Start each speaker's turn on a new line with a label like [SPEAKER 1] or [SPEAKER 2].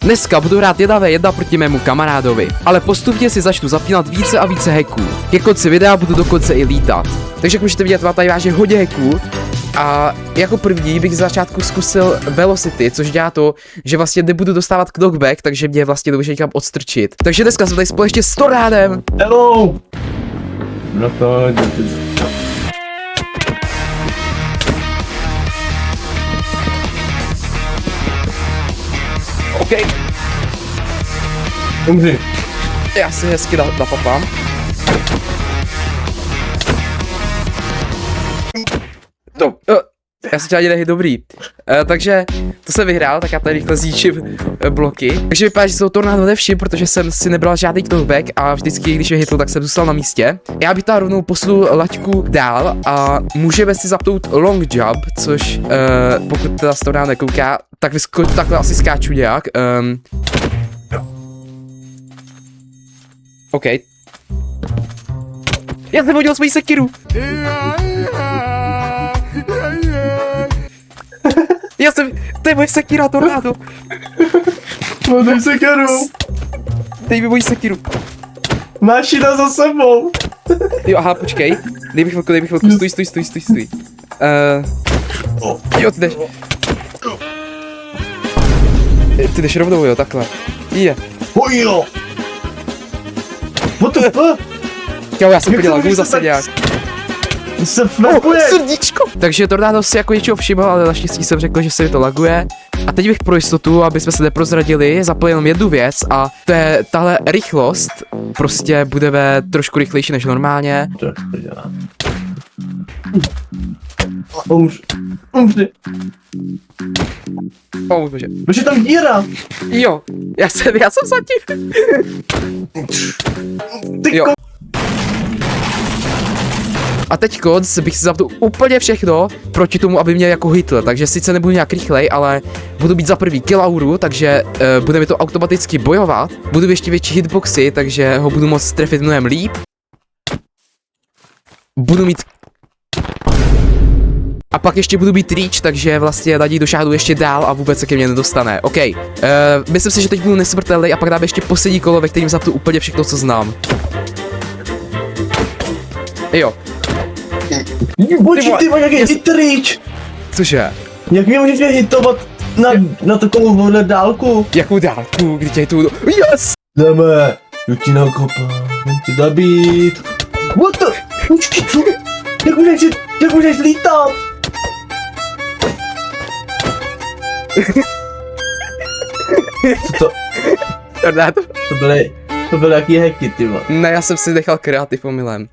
[SPEAKER 1] Dneska budu hrát 1v1 proti mému kamarádovi, ale postupně si začnu zapínat více a více hacků. Ke konci videa budu dokonce i lítat. Takže jak můžete vidět, mám tady vážně hodně hacků. A jako první bych z začátku zkusil Velocity, což dělá to, že vlastně nebudu dostávat knockback, takže mě vlastně nemůže někam odstrčit. Takže dneska jsem tady společně s Tornádem.
[SPEAKER 2] Hello! No to...
[SPEAKER 1] OK,
[SPEAKER 2] Umři.
[SPEAKER 1] já si hezky napapám. No, já jsem chtěl dělat dobrý. Takže to jsem vyhrál, tak já tady rychle zničím bloky. Takže vypadá, že se to Tornádo nevšim, protože jsem si nebral žádný knockback a vždycky, když mě hitl, tak jsem zůstal na místě. Já bych tady rovnou posunul laťku dál a můžeme si zapnout long jump, což pokud teda Tornádo nekouká, tak takhle asi skáču nějak. OK. Já jsem hodil svoji sekiru. To je moje sekira, Tornádo.
[SPEAKER 2] Dej sekeru.
[SPEAKER 1] Dej mi moji sekiru.
[SPEAKER 2] Máš ji za sebou.
[SPEAKER 1] Jo, aha, počkej. Dej mi chvilku, stůj. Jo, ty jdeš. Ty jdeš rovnou, jo, takhle. Je.
[SPEAKER 2] Hojo. What the fuck?
[SPEAKER 1] Jo, já jsem podíval lagu zase nějak.
[SPEAKER 2] Se flipuje.
[SPEAKER 1] Srdíčko. Takže Tornádo si jako něčeho všiml, ale naštěstí jsem řekl, že se mi to laguje. A teď bych pro jistotu, aby jsme se neprozradili, zapojil jenom jednu věc a to je tahle rychlost. Prostě budeme trošku rychlejší než normálně.
[SPEAKER 2] To dělá. Umři.
[SPEAKER 1] O můj bože.
[SPEAKER 2] Proč je tam díra?
[SPEAKER 1] Jo, já jsem zatím.
[SPEAKER 2] Ty
[SPEAKER 1] Jo. A teď bych si zapnul úplně všechno proti tomu, aby mě jako hitl, takže sice nebudu nějak rychlej, ale budu být za prvý killauru, takže bude mi to automaticky bojovat, budu ještě větší hitboxy, takže ho budu moct trefit mnohem líp. Budu mít... A pak ještě budu mít reach, takže vlastně na něj došáhnu ještě dál a vůbec se ke mně nedostane. OK, myslím si, že teď budu nesmrtelný a pak dáme ještě poslední kolo, ve kterým zapnu úplně všechno, co znám. Jo.
[SPEAKER 2] Bočí, ty máš nějaký hit reach.
[SPEAKER 1] Cože?
[SPEAKER 2] Jak mě můžeš hitovat na takovou dálku?
[SPEAKER 1] Jakou dálku, kdy tě tu... Yes!
[SPEAKER 2] Jdeme, jdu ti nakopám, jdem ti zabít. What the? Počkej, co? Jak můžeš lítat? Co to?
[SPEAKER 1] Tornádo?
[SPEAKER 2] To byly jaký hacky, ty vole.
[SPEAKER 1] Ne, já jsem si nechal kreativ omylem.